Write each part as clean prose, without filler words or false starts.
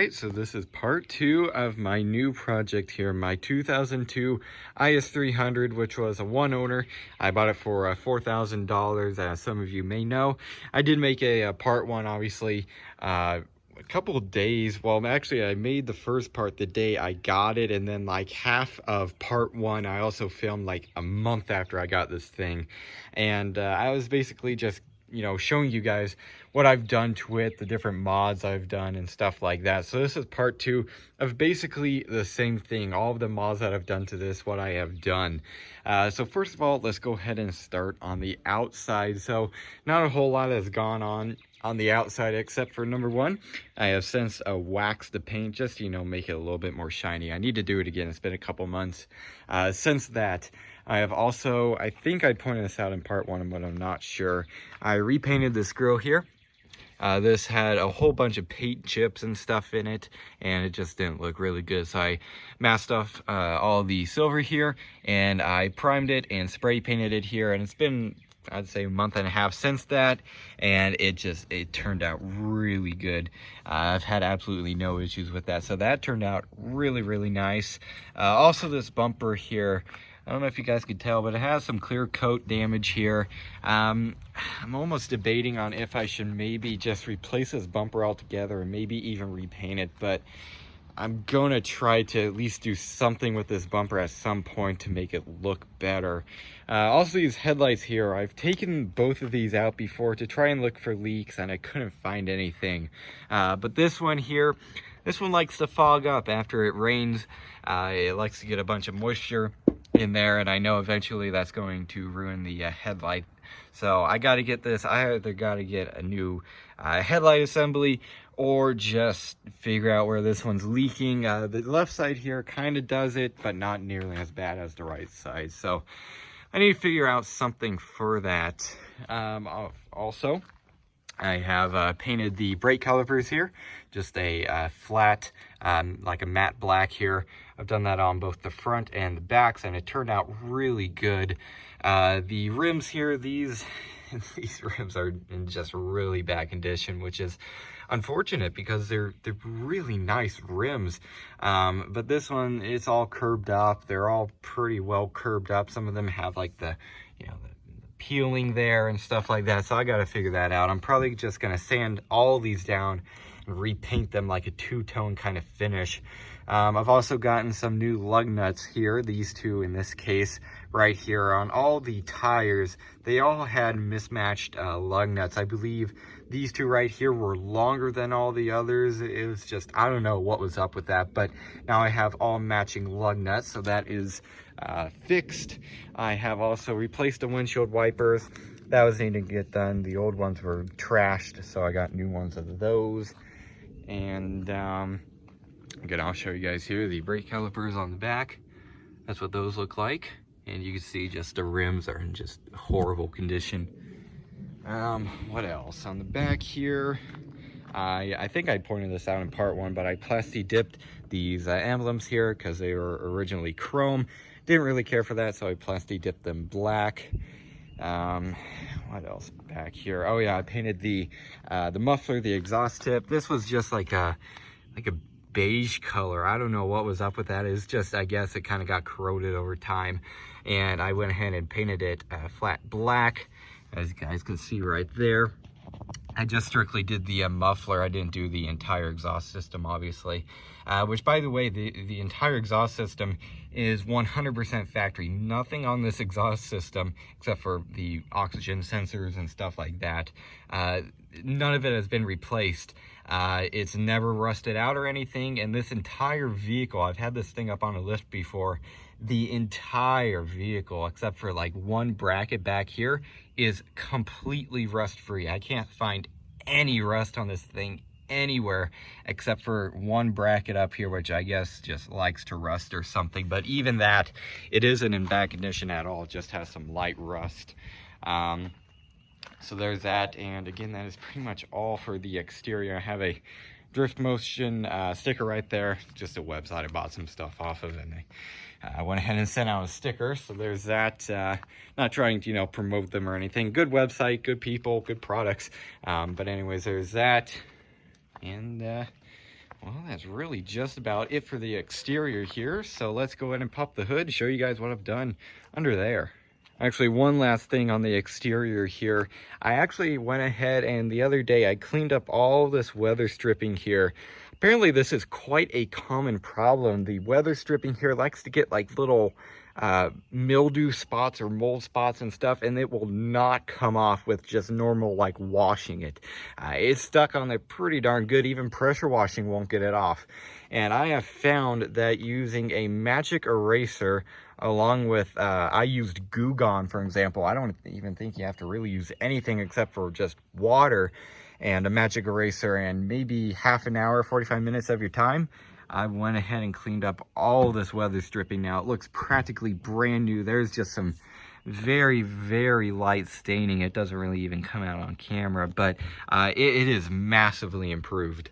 Alright, so this is part 2 of my new project here, my 2002 IS300, which was a one owner. I bought it for $4,000, as some of you may know. I did make a part 1, obviously, a couple of days. Well, actually, I made the first part the day I got it, and then like half of part 1, I also filmed like a month after I got this thing. And I was basically just showing you guys what I've done to it, the different mods I've done and stuff like that. So this is part 2 of basically the same thing, all of the mods that I've done to this, what I have done. So first of all, let's go ahead and start on the outside. So not a whole lot has gone on the outside, except for number 1, I have since waxed the paint just make it a little bit more shiny. I need to do it again. It's been a couple months since that. I have also, I think I pointed this out in part 1, but I'm not sure. I repainted this grill here. This had a whole bunch of paint chips and stuff in it, and it just didn't look really good. So I masked off all the silver here, and I primed it and spray painted it here. And it's been, I'd say, a month and a half since that, and it turned out really good. I've had absolutely no issues with that, so that turned out really nice. Also, this bumper here, I don't know if you guys could tell, but it has some clear coat damage here. I'm almost debating on if I should maybe just replace this bumper altogether and maybe even repaint it, but I'm gonna try to at least do something with this bumper at some point to make it look better. Also, these headlights here, I've taken both of these out before to try and look for leaks, and I couldn't find anything. But this one here, this one likes to fog up after it rains. It likes to get a bunch of moisture in there, and I know eventually that's going to ruin the headlight. So I got to get this. I either got to get a new headlight assembly or just figure out where this one's leaking. The left side here kind of does it, but not nearly as bad as the right side. So I need to figure out something for that. Also, I have painted the brake calipers here, just a flat, like a matte black here. I've done that on both the front and the backs, and it turned out really good. The rims here, these rims are in just really bad condition, which is unfortunate because they're really nice rims. But this one, it's all curbed up. They're all pretty well curbed up. Some of them have like the peeling there and stuff like that, so I got to figure that out. I'm probably just gonna sand all these down and repaint them like a two-tone kind of finish. I've also gotten some new lug nuts here, these two in this case right here on all the tires. They all had mismatched lug nuts. I believe these two right here were longer than all the others. It was just, I don't know what was up with that, but now I have all matching lug nuts, so that is fixed. I have also replaced the windshield wipers. That was needing to get done. The old ones were trashed, so I got new ones of those. And again, I'll show you guys here the brake calipers on the back. That's what those look like, and you can see just the rims are in just horrible condition. What else on the back here? I think I pointed this out in part 1, but I plasti dipped these emblems here because they were originally chrome. Didn't really care for that, so I plasti dipped them black. What else back here? Oh yeah, I painted the muffler, the exhaust tip. This was just like a beige color. I don't know what was up with that. It's just, I guess it kind of got corroded over time, and I went ahead and painted it flat black, as you guys can see right there. I just strictly did the muffler. I didn't do the entire exhaust system, obviously. Which, by the way, the entire exhaust system is 100% factory. Nothing on this exhaust system, except for the oxygen sensors and stuff like that. None of it has been replaced. It's never rusted out or anything. And this entire vehicle, I've had this thing up on a lift before, the entire vehicle, except for like one bracket back here, is completely rust free. I can't find any rust on this thing anywhere except for one bracket up here, which I guess just likes to rust or something. But even that, it isn't in bad condition at all. It just has some light rust. So there's that, and again, that is pretty much all for the exterior. I have a Drift Motion sticker right there, just a website I bought some stuff off of, and I went ahead and sent out a sticker. So there's that. Not trying to promote them or anything. Good website, good people, good products. But anyways, there's that. And Well, that's really just about it for the exterior here. So let's go ahead and pop the hood, show you guys what I've done under there. Actually, one last thing on the exterior here. I actually went ahead and the other day I cleaned up all this weather stripping here. Apparently this is quite a common problem. The weather stripping here likes to get like little mildew spots or mold spots and stuff, and it will not come off with just normal like washing it. It's stuck on there pretty darn good. Even pressure washing won't get it off. And I have found that using a magic eraser along with I used Goo Gone, for example. I don't even think you have to really use anything except for just water and a magic eraser and maybe half an hour, 45 minutes of your time. I went ahead and cleaned up all this weather stripping. Now it looks practically brand new. There's just some very, very light staining. It doesn't really even come out on camera, but it is massively improved.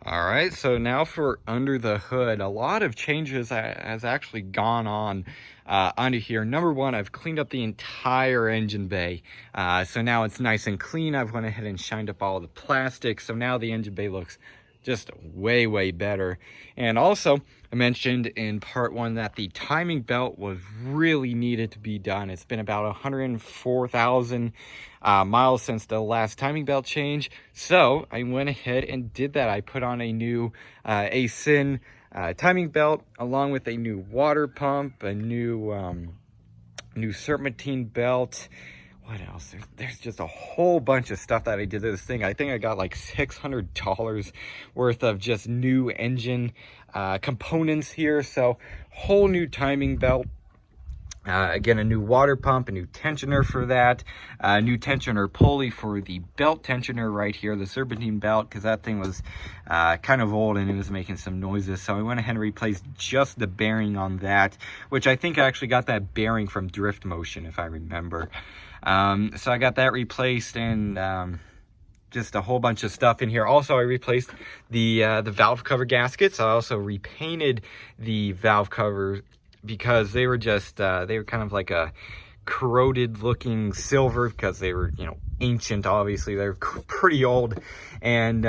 All right, so now for under the hood, a lot of changes has actually gone on under here. Number one, I've cleaned up the entire engine bay. So now it's nice and clean. I've went ahead and shined up all the plastic. So now the engine bay looks just way, way better. And also, I mentioned in part one that the timing belt was really needed to be done. It's been about 104,000 miles since the last timing belt change. So I went ahead and did that. I put on a new ASIN timing belt along with a new water pump, a new serpentine belt. What else? There's just a whole bunch of stuff that I did to this thing. I think I got like $600 worth of just new engine components here. So whole new timing belt. Again, a new water pump, a new tensioner for that, a new tensioner pulley for the belt tensioner right here, the serpentine belt, because that thing was kind of old and it was making some noises. So I went ahead and replaced just the bearing on that, which I think I actually got that bearing from Drift Motion, if I remember. So I got that replaced and just a whole bunch of stuff in here. Also, I replaced the valve cover gaskets. I also repainted the valve covers because they were just they were kind of like a corroded looking silver because they were, you know, ancient. Obviously they're pretty old, and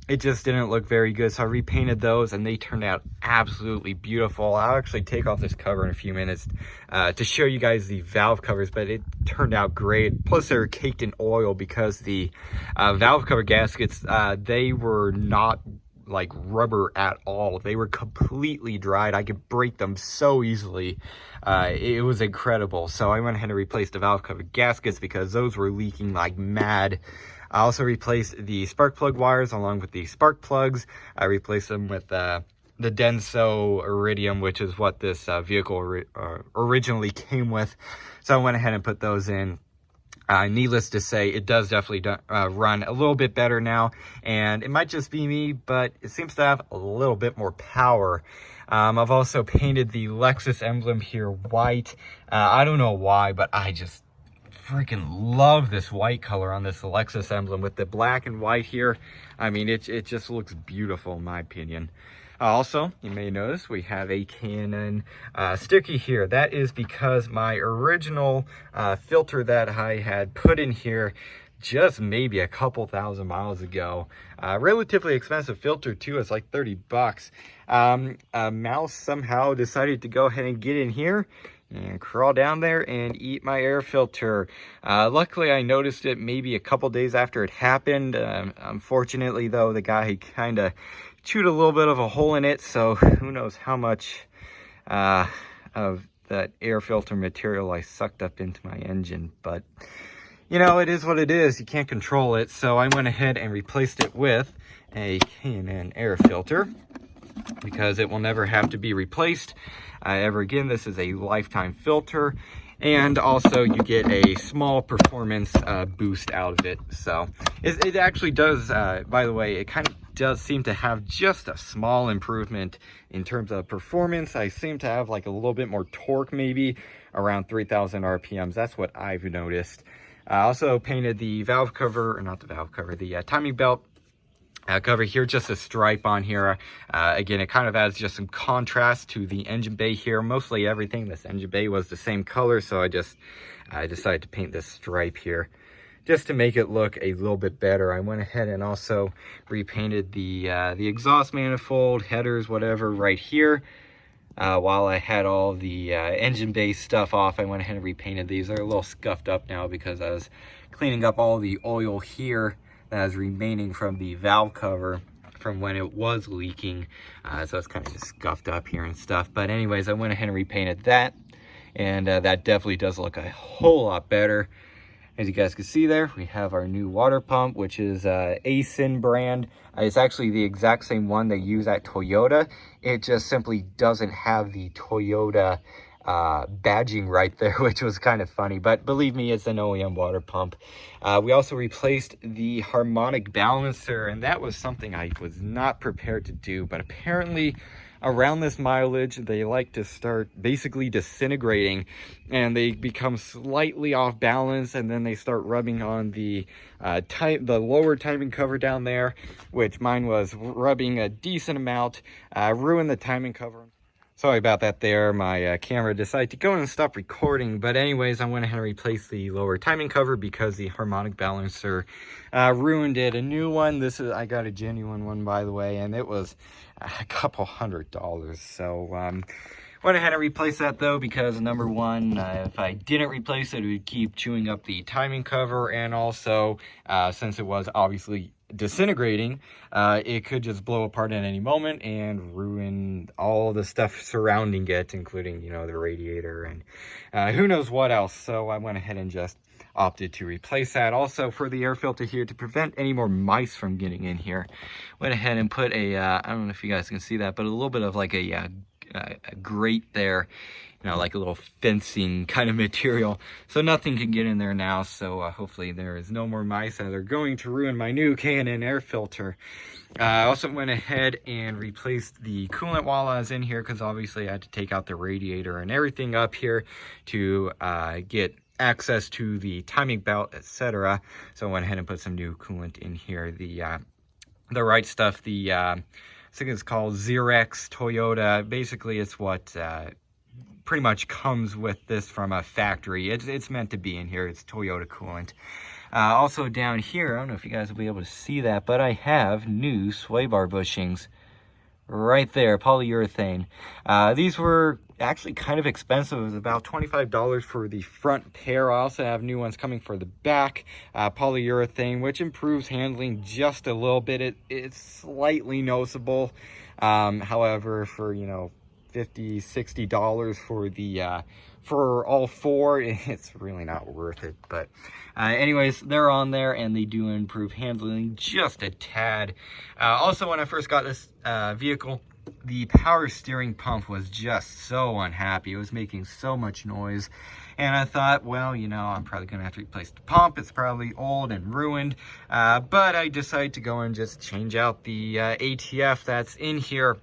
it just didn't look very good. So I repainted those and they turned out absolutely beautiful. I'll actually take off this cover in a few minutes to show you guys the valve covers, but it turned out great. Plus they're caked in oil because the valve cover gaskets, they were not like rubber at all. They were completely dried. I could break them so easily. It was incredible. So I went ahead and replaced the valve cover gaskets because those were leaking like mad. I also replaced the spark plug wires along with the spark plugs. I replaced them with the Denso Iridium, which is what this vehicle originally came with. So I went ahead and put those in. Needless to say, it does definitely run a little bit better now, and it might just be me, but it seems to have a little bit more power. I've also painted the Lexus emblem here white. I don't know why, but I just freaking love this white color on this Lexus emblem with the black and white here. I mean, it just looks beautiful in my opinion. Also, you may notice we have a Canon sticker here. That is because my original filter that I had put in here just maybe a couple thousand miles ago, relatively expensive filter too, it's like 30 bucks. A mouse somehow decided to go ahead and get in here and crawl down there and eat my air filter. Luckily, I noticed it maybe a couple days after it happened. Unfortunately, though, the guy kind of chewed a little bit of a hole in it, so who knows how much of that air filter material I sucked up into my engine. But, you know, it is what it is. You can't control it. So I went ahead and replaced it with a K&N air filter because it will never have to be replaced ever again. This is a lifetime filter, and also you get a small performance boost out of it. So it actually does, by the way, it kind of does seem to have just a small improvement in terms of performance. I seem to have like a little bit more torque, maybe around 3,000 RPMs. That's what I've noticed. I also painted the valve cover, or not the valve cover, the timing belt cover here, just a stripe on here. Again, it kind of adds just some contrast to the engine bay here. Mostly everything, this engine bay was the same color, so I decided to paint this stripe here. just to make it look a little bit better. I went ahead and also repainted the exhaust manifold, headers, whatever, right here. While I had all the engine bay stuff off, I went ahead and repainted these. They're a little scuffed up now because I was cleaning up all the oil here that was remaining from the valve cover from when it was leaking. So it's kind of just scuffed up here and stuff. But anyways, I went ahead and repainted that. And that definitely does look a whole lot better. As you guys can see there, we have our new water pump, which is ASIN brand. It's actually the exact same one they use at Toyota. It just simply doesn't have the Toyota badging right there, which was kind of funny. But believe me, it's an OEM water pump. We also replaced the harmonic balancer, and that was something I was not prepared to do. But apparently, around this mileage, they like to start basically disintegrating, and they become slightly off balance, and then they start rubbing on the lower timing cover down there, which mine was rubbing a decent amount, ruined the timing cover. Sorry about that there. My camera decided to go and stop recording. But anyways, I went ahead and replaced the lower timing cover because the harmonic balancer ruined it. A new one. I got a genuine one, by the way, and it was a couple $100. So went ahead and replaced that though, because number one, if I didn't replace it, it would keep chewing up the timing cover, and also since it was obviously disintegrating, it could just blow apart at any moment and ruin all the stuff surrounding it, including, you know, the radiator and who knows what else. So I went ahead and just opted to replace that. Also, for the air filter here, to prevent any more mice from getting in here, went ahead and put a I don't know if you guys can see that, but a little bit of like a grate there, you know, like a little fencing kind of material, so nothing can get in there now. So hopefully there is no more mice that are going to ruin my new K&N air filter. I also went ahead and replaced the coolant while I was in here, because obviously I had to take out the radiator and everything up here to get access to the timing belt, etc. So I went ahead and put some new coolant in here, the right stuff, I think it's called Xerex Toyota. Basically, it's what pretty much comes with this from a factory. It's meant to be in here. It's Toyota coolant. Also down here, I don't know if you guys will be able to see that, but I have new Sway Bar Bushings right there, polyurethane. These were actually kind of expensive. It was about $25 for the front pair. I also have new ones coming for the back, polyurethane, which improves handling just a little bit. It's slightly noticeable. However, for, you know, $50, $60 for the for all four, it's really not worth it. But anyways, they're on there, and they do improve handling just a tad. Also, when I first got this vehicle, the power steering pump was just so unhappy. It was making so much noise, and I thought, well, you know, I'm probably gonna have to replace the pump. It's probably old and ruined, but I decided to go and just change out the ATF that's in here,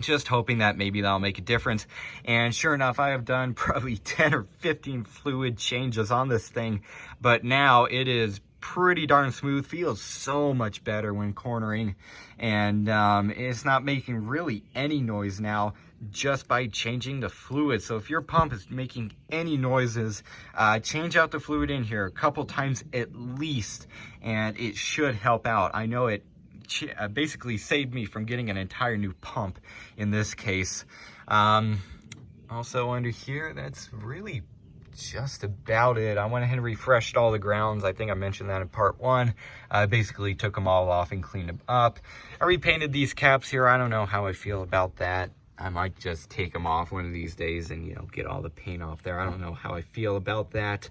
just hoping that maybe that'll make a difference. And sure enough, I have done probably 10 or 15 fluid changes on this thing, but now it is pretty darn smooth. Feels so much better when cornering, and it's not making really any noise now just by changing the fluid. So if your pump is making any noises, change out the fluid in here a couple times at least, and it should help out. I know it basically saved me from getting an entire new pump in this case. Also under here, that's really just about it. I went ahead and refreshed all the grounds. I think I mentioned that in part one. I basically took them all off and cleaned them up. I repainted these caps here. I don't know how I feel about that. I might just take them off one of these days and, you know, get all the paint off there. I don't know how I feel about that.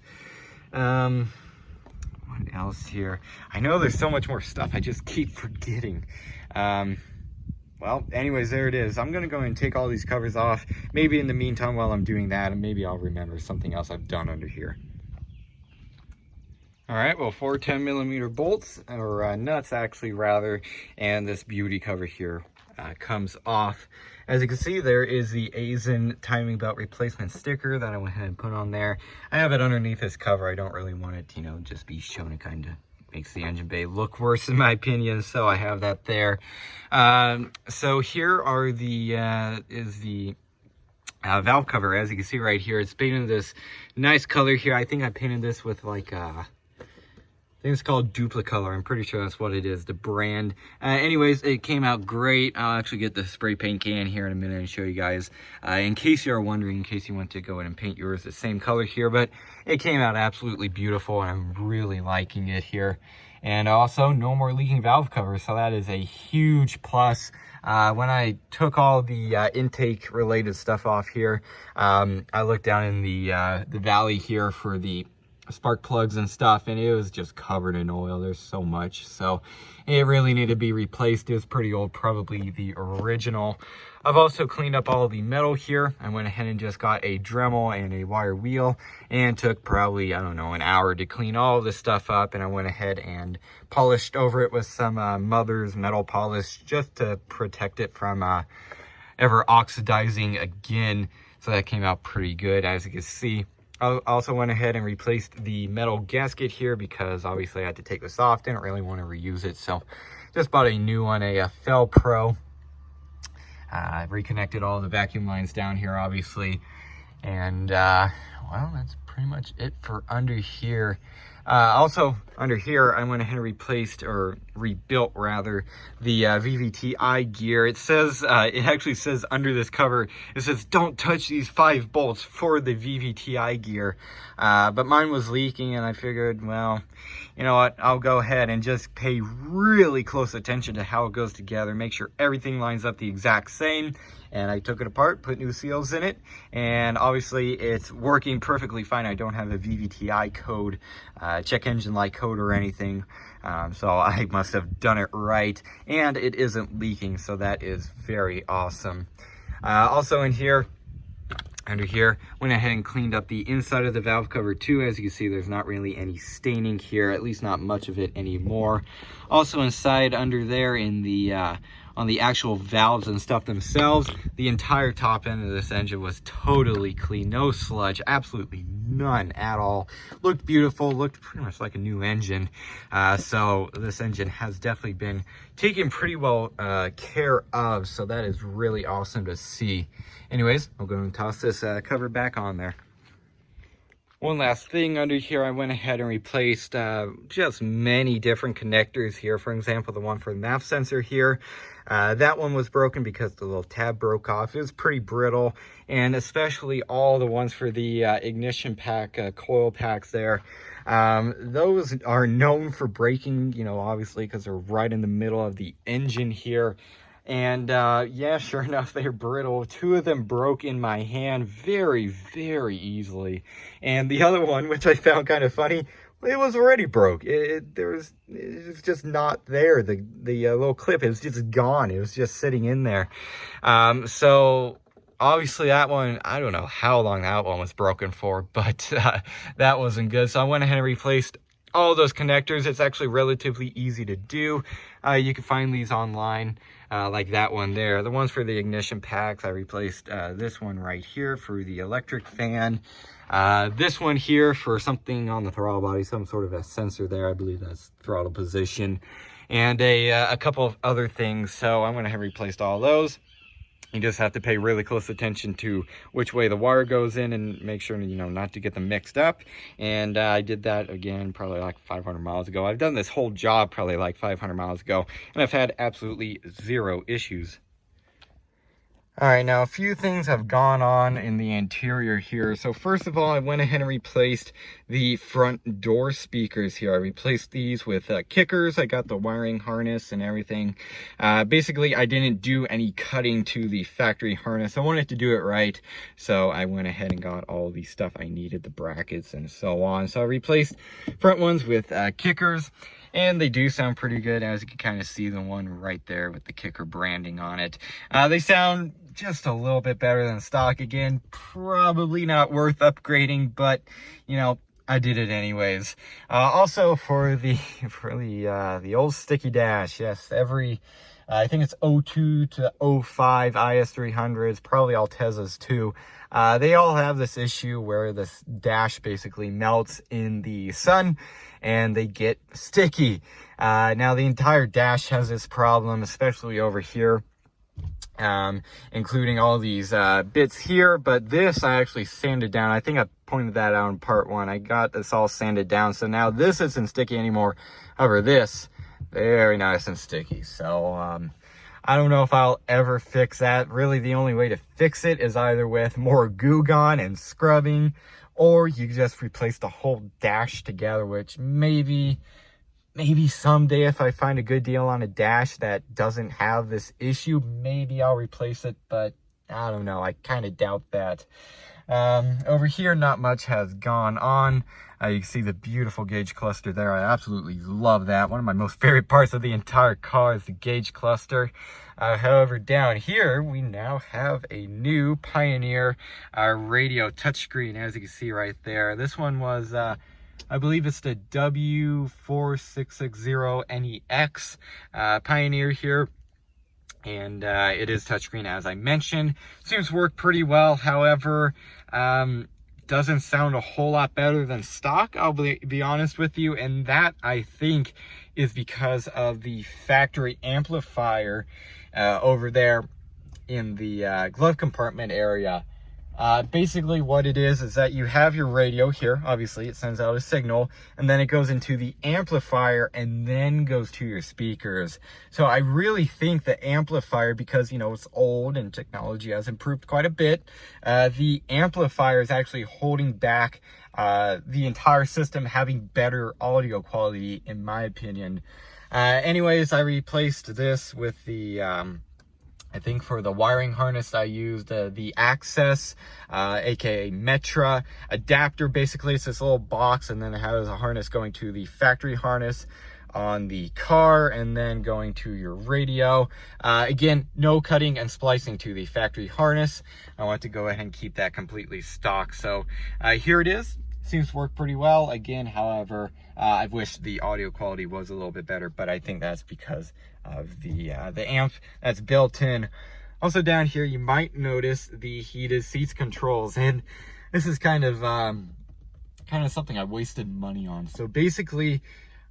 What else here? I know there's so much more stuff. I just keep forgetting. Well, anyways, there it is. I'm going to go and take all these covers off. Maybe in the meantime, while I'm doing that, and maybe I'll remember something else I've done under here. All right, well, 4 10mm bolts, or nuts actually, rather, and this beauty cover here comes off. As you can see, there is the ASIN timing belt replacement sticker that I went ahead and put on there. I have it underneath this cover. I don't really want it, you know, just be shown. It kind of makes the engine bay look worse in my opinion, so I have that there. So here are the valve cover. As you can see right here, it's painted this nice color here. I think I painted this with like I think it's called Duplicolor. I'm pretty sure that's what it is, the brand. Anyways, it came out great. I'll actually get the spray paint can here in a minute and show you guys. In case you are wondering, in case you want to go in and paint yours the same color here, but it came out absolutely beautiful and I'm really liking it here. And also, no more leaking valve covers, so that is a huge plus. When I took all the intake related stuff off here, I looked down in the valley here for the spark plugs and stuff, and it was just covered in oil. There's so much, so it really needed to be replaced. It was pretty old, probably the original. I've also cleaned up all the metal here. I went ahead and just got a Dremel and a wire wheel, and took probably, I don't know, an hour to clean all this stuff up. And I went ahead and polished over it with some Mother's metal polish just to protect it from ever oxidizing again. So that came out pretty good, as you can see. I also went ahead and replaced the metal gasket here because obviously I had to take this off. Didn't really want to reuse it, so just bought a new one, a Fel Pro. I reconnected all the vacuum lines down here, obviously. And, well, that's pretty much it for under here. Also, under here, I went ahead and replaced, or rebuilt rather, the VVTi gear. It says, it actually says under this cover, it says, don't touch these 5 bolts for the VVTi gear. But mine was leaking, and I figured, well, you know what, I'll go ahead and just pay really close attention to how it goes together, make sure everything lines up the exact same. And I took it apart, put new seals in it, and obviously it's working perfectly fine. I don't have a VVTi code, check engine light code or anything, so I must have done it right, and it isn't leaking, so that is very awesome. Also in here, under here, went ahead and cleaned up the inside of the valve cover too. As you can see, there's not really any staining here, at least not much of it anymore. Also inside under there in the on the actual valves and stuff themselves, the entire top end of this engine was totally clean, no sludge, absolutely none at all. Looked beautiful, looked pretty much like a new engine. So this engine has definitely been taken pretty well care of, so that is really awesome to see. Anyways, I'll go and toss this cover back on there. One last thing under here, I went ahead and replaced just many different connectors here. For example, the one for the MAF sensor here. That one was broken because the little tab broke off. It was pretty brittle, and especially all the ones for the ignition pack, coil packs there. Those are known for breaking, you know, obviously because they're right in the middle of the engine here. And yeah, sure enough, they're brittle. 2 of them broke in my hand very, very easily. And the other one, which I found kind of funny, it was already broke. It was just not there. The little clip is just gone. It was just sitting in there. So obviously that one, I don't know how long that one was broken for, but that wasn't good. So I went ahead and replaced all those connectors. It's actually relatively easy to do. You can find these online, like that one there. The ones for the ignition packs, I replaced this one right here for the electric fan. This one here for something on the throttle body, some sort of a sensor there. I believe that's throttle position. And a couple of other things. So I'm going to have replaced all those. You just have to pay really close attention to which way the wire goes in and make sure, you know, not to get them mixed up. And I did that again probably like 500 miles ago. I've done this whole job probably like 500 miles ago, and I've had absolutely 0 issues. All right, now a few things have gone on in the interior here. So first of all, I went ahead and replaced the front door speakers here. I replaced these with kickers. I got the wiring harness and everything. Basically, I didn't do any cutting to the factory harness. I wanted to do it right, so I went ahead and got all the stuff I needed, the brackets and so on. So I replaced front ones with kickers. And they do sound pretty good, as you can kind of see the one right there with the kicker branding on it. They sound just a little bit better than stock. Again, probably not worth upgrading, but you know, I did it anyways. Also for the old sticky dash, yes, every I think it's 02 to 05 IS300s, probably Altezas too. They all have this issue where this dash basically melts in the sun and they get sticky. Now the entire dash has this problem, especially over here. including all these bits here. But this I actually sanded down. I think I pointed that out in part 1. I got this all sanded down, so now this isn't sticky anymore. However, this, very nice and sticky. So I don't know if I'll ever fix that. Really, the only way to fix it is either with more Goo Gone and scrubbing, or you just replace the whole dash together, which maybe someday, if I find a good deal on a dash that doesn't have this issue, maybe I'll replace it, but I don't know. I kind of doubt that. Over here, not much has gone on. You can see the beautiful gauge cluster there. I absolutely love that. One of my most favorite parts of the entire car is the gauge cluster. However, down here, we now have a new Pioneer radio touchscreen, as you can see right there. This one was, I believe it's the W4660NEX Pioneer here. And it is touchscreen, as I mentioned. Seems to work pretty well. However, doesn't sound a whole lot better than stock, I'll be honest with you. And that, I think, is because of the factory amplifier over there in the glove compartment area. Basically what it is that you have your radio here. Obviously it sends out a signal, and then it goes into the amplifier and then goes to your speakers. So I really think the amplifier, because, you know, it's old and technology has improved quite a bit, the amplifier is actually holding back the entire system having better audio quality, in my opinion. Anyways, I replaced this with the I think for the wiring harness, I used the Access, aka Metra adapter. Basically, it's this little box, and then it has a harness going to the factory harness on the car, and then going to your radio. Again, no cutting and splicing to the factory harness. I want to go ahead and keep that completely stock. So here it is. Seems to work pretty well. Again, however, I wish the audio quality was a little bit better, but I think that's because of the amp that's built in. Also down here, you might notice the heated seats controls, and this is kind of something I wasted money on. So basically,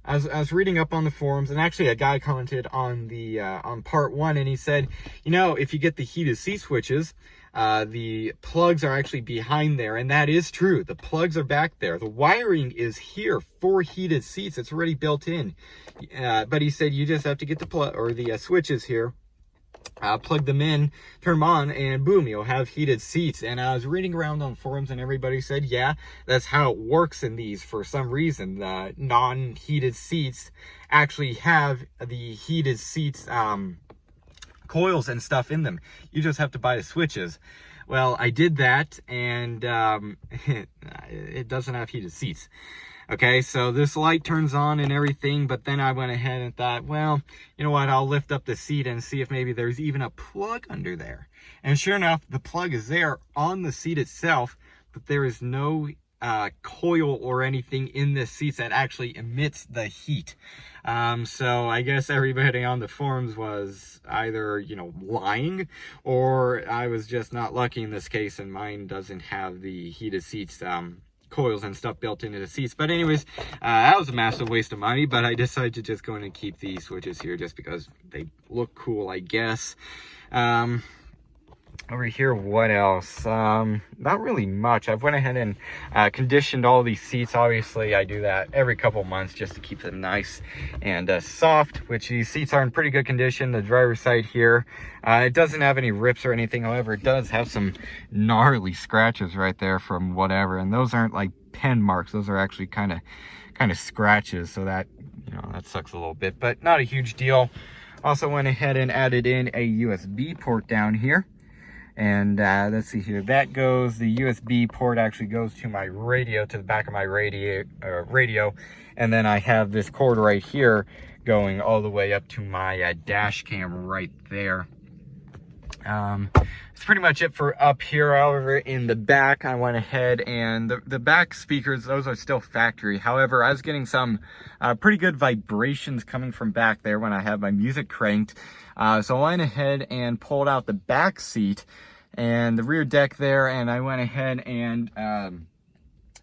I was reading up on the forums, and actually a guy commented on the on part 1, and he said, you know, if you get the heated seat switches, the plugs are actually behind there, and that is true. The plugs are back there. The wiring is here for heated seats. It's already built in. But he said you just have to get the plug or the switches here, plug them in, turn them on, and boom, you'll have heated seats. And I was reading around on forums, and everybody said, yeah, that's how it works in these. For some reason, the non-heated seats actually have the heated seats coils and stuff in them. You just have to buy the switches. Well, I did that, and it doesn't have heated seats. Okay, so this light turns on and everything, but then I went ahead and thought, well, you know what, I'll lift up the seat and see if maybe there's even a plug under there. And sure enough, the plug is there on the seat itself, but there is no coil or anything in the seats that actually emits the heat. So I guess everybody on the forums was either, you know, lying, or I was just not lucky in this case, and mine doesn't have the heated seats coils and stuff built into the seats. But anyways, that was a massive waste of money, but I decided to just go in and keep these switches here just because they look cool, I guess. Over here, what else? Not really much. I've went ahead and conditioned all these seats. Obviously, I do that every couple months just to keep them nice and soft, which these seats are in pretty good condition. The driver's side here, it doesn't have any rips or anything. However, it does have some gnarly scratches right there from whatever, and those aren't like pen marks. Those are actually kind of scratches, so that, you know, that sucks a little bit, but not a huge deal. Also went ahead and added in a USB port down here. And let's see here, that goes, the USB port actually goes to my radio, to the back of my radio, and then I have this cord right here going all the way up to my dash cam right there. That's pretty much it for up here. However, in the back, I went ahead and the back speakers, those are still factory. However, I was getting some pretty good vibrations coming from back there when I have my music cranked. So I went ahead and pulled out the back seat and the rear deck there, and I went ahead and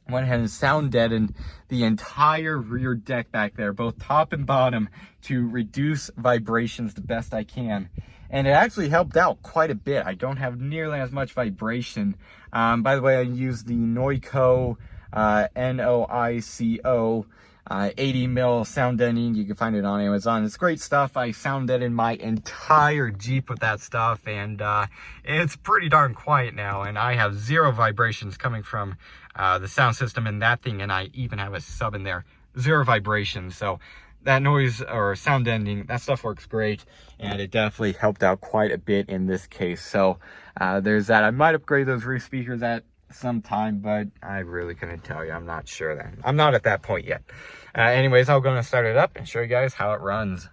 went ahead and sound deadened the entire rear deck back there, both top and bottom, to reduce vibrations the best I can. And it actually helped out quite a bit. I don't have nearly as much vibration. By the way, I used the Noico, Noico 80 mil sound deadening. You can find it on Amazon. It's great stuff. I sound deadened my entire Jeep with that stuff, and it's pretty darn quiet now, and I have zero vibrations coming from the sound system in that thing, and I even have a sub in there. Zero vibrations. So that noise or sound deadening, that stuff works great, and it definitely helped out quite a bit in this case. So there's that. I might upgrade those rear speakers at some time, but I really couldn't tell you. I'm not sure then. I'm not at that point yet. Anyways, I'm going to start it up and show you guys how it runs.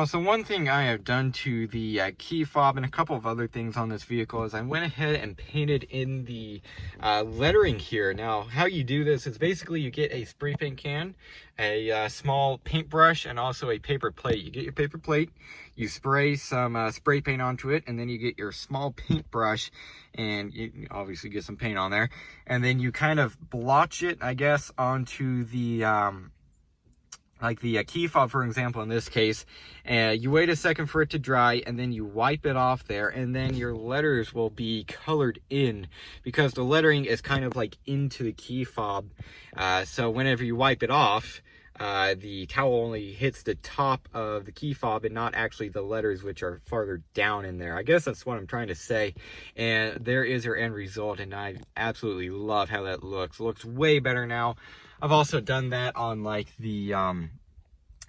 So one thing I have done to the key fob and a couple of other things on this vehicle is I went ahead and painted in the lettering here. Now, how you do this is basically you get a spray paint can, a small paintbrush, and also a paper plate. You get your paper plate, you spray some spray paint onto it, and then you get your small paintbrush, and you obviously get some paint on there, and then you kind of blotch it, I guess, onto the like the key fob, for example, in this case. You wait a second for it to dry, and then you wipe it off there, and then your letters will be colored in, because the lettering is kind of like into the key fob. So whenever you wipe it off, the towel only hits the top of the key fob and not actually the letters, which are farther down in there. I guess that's what I'm trying to say. And there is your end result, and I absolutely love how that looks. It looks way better now. I've also done that on like the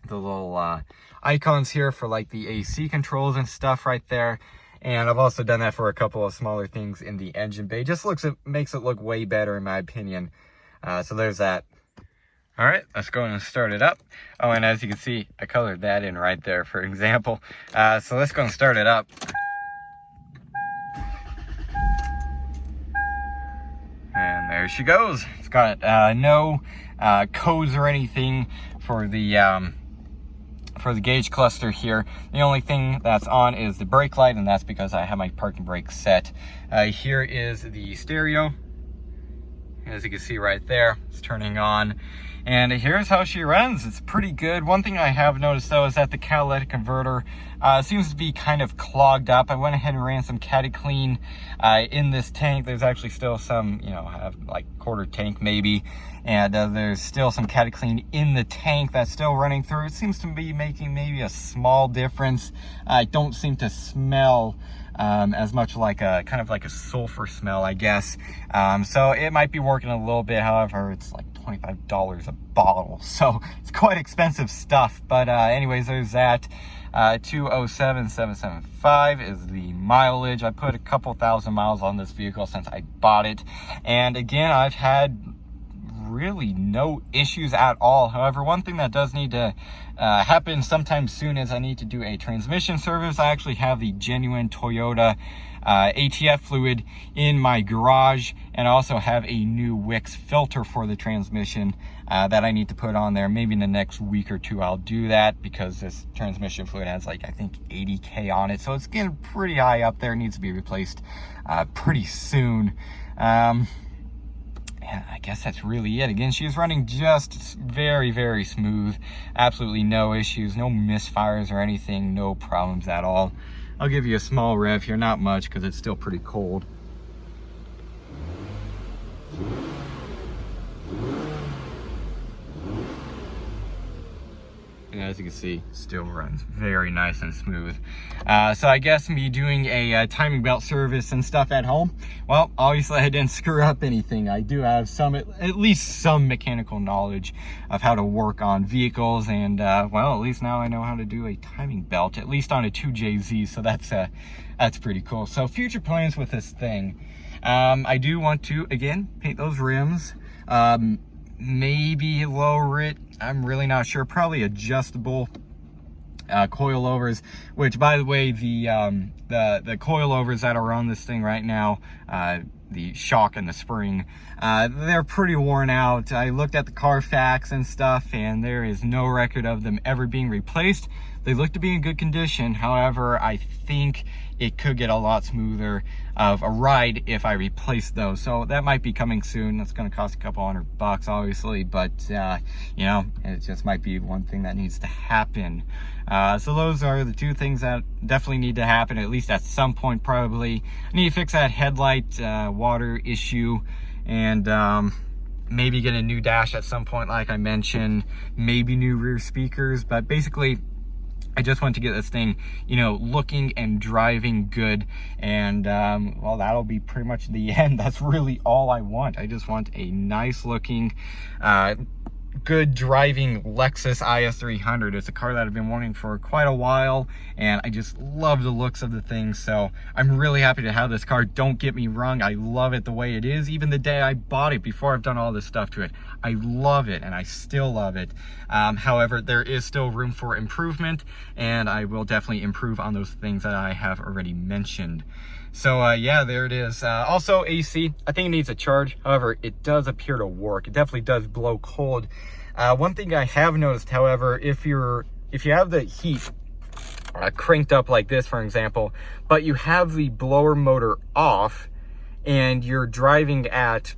little icons here for like the AC controls and stuff right there. And I've also done that for a couple of smaller things in the engine bay. Just makes it look way better in my opinion. So there's that. All right, let's go and start it up. Oh, and as you can see, I colored that in right there, for example. So let's go and start it up. And there she goes. It's got no codes or anything for the gauge cluster here. The only thing that's on is the brake light, and that's because I have my parking brake set. Here is the stereo. As you can see right there, it's turning on. And here's how she runs. It's pretty good. One thing I have noticed though is that the catalytic converter seems to be kind of clogged up. I went ahead and ran some Caddy Clean in this tank. There's actually still some, you know, have like quarter tank maybe. And there's still some Caddy Clean in the tank that's still running through. It seems to be making maybe a small difference. I don't seem to smell as much like a kind of like a sulfur smell, I guess. So it might be working a little bit. However, it's like $25 a bottle, so it's quite expensive stuff. But anyways, there's that. 207,775 is the mileage. I put a couple thousand miles on this vehicle since I bought it, and again, I've had really no issues at all. However, one thing that does need to happen sometime soon is I need to do a transmission service. I actually have the genuine Toyota ATF fluid in my garage, and also have a new Wix filter for the transmission that I need to put on there. Maybe in the next week or two I'll do that, because this transmission fluid has like I think 80K on it, so it's getting pretty high up there. It needs to be replaced pretty soon. And I guess that's really it. Again, she's running just very, very smooth. Absolutely no issues, no misfires or anything, no problems at all. I'll give you a small rev here, not much because it's still pretty cold. And as you can see, still runs very nice and smooth. So I guess me doing a timing belt service and stuff at home, well, obviously I didn't screw up anything. I do have some, at least some mechanical knowledge of how to work on vehicles, and well, at least now I know how to do a timing belt, at least on a 2JZ, so that's pretty cool. So future plans with this thing, I do want to, again, paint those rims, maybe lower it. I'm really not sure. Probably adjustable coilovers, which, by the way, the coilovers that are on this thing right now, the shock and the spring, they're pretty worn out. I looked at the Carfax and stuff, and there is no record of them ever being replaced. They look to be in good condition. However, I think it could get a lot smoother of a ride if I replace those. So that might be coming soon. That's going to cost a couple $100 obviously, but you know, it just might be one thing that needs to happen. So those are the two things that definitely need to happen, at least at some point probably. I need to fix that headlight water issue, and maybe get a new dash at some point, like I mentioned, maybe new rear speakers. But basically, I just want to get this thing, you know, looking and driving good. And well, that'll be pretty much the end. That's really all I want. I just want a nice looking, good driving Lexus IS300. It's a car that I've been wanting for quite a while, and I just love the looks of the thing. So I'm really happy to have this car. Don't get me wrong, I love it the way it is. Even the day I bought it, before I've done all this stuff to it, I love it, and I still love it. However, there is still room for improvement, and I will definitely improve on those things that I have already mentioned. So yeah, there it is. Also AC, I think it needs a charge. However, it does appear to work. It definitely does blow cold. One thing I have noticed, however, if you have the heat cranked up like this, for example, but you have the blower motor off and you're driving at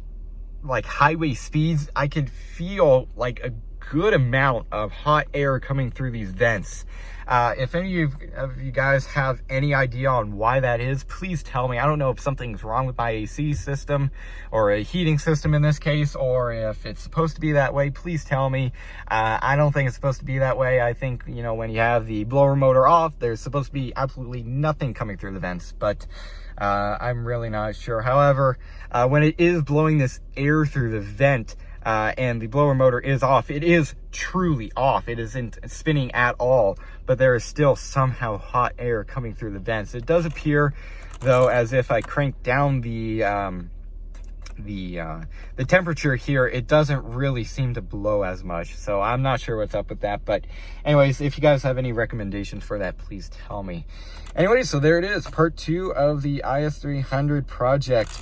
like highway speeds, I can feel like a good amount of hot air coming through these vents. If any of you guys have any idea on why that is, please tell me. I don't know if something's wrong with my AC system, or a heating system in this case, or if it's supposed to be that way. Please tell me. I don't think it's supposed to be that way. I think, you know, when you have the blower motor off, there's supposed to be absolutely nothing coming through the vents, but I'm really not sure. However, when it is blowing this air through the vent, and the blower motor is off, it is truly off. It isn't spinning at all, but there is still somehow hot air coming through the vents. It does appear, though, as if I crank down the temperature here, it doesn't really seem to blow as much. So I'm not sure what's up with that. But anyways, if you guys have any recommendations for that, please tell me. Anyway, so there it is, part 2 of the IS300 project.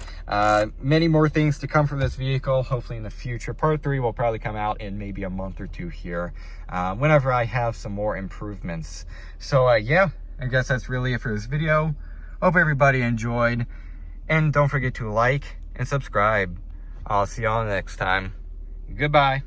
Many more things to come from this vehicle, hopefully in the future. Part 3 will probably come out in maybe a month or two here, whenever I have some more improvements. So yeah, I guess that's really it for this video. Hope everybody enjoyed, and don't forget to like and subscribe. I'll see y'all next time. Goodbye.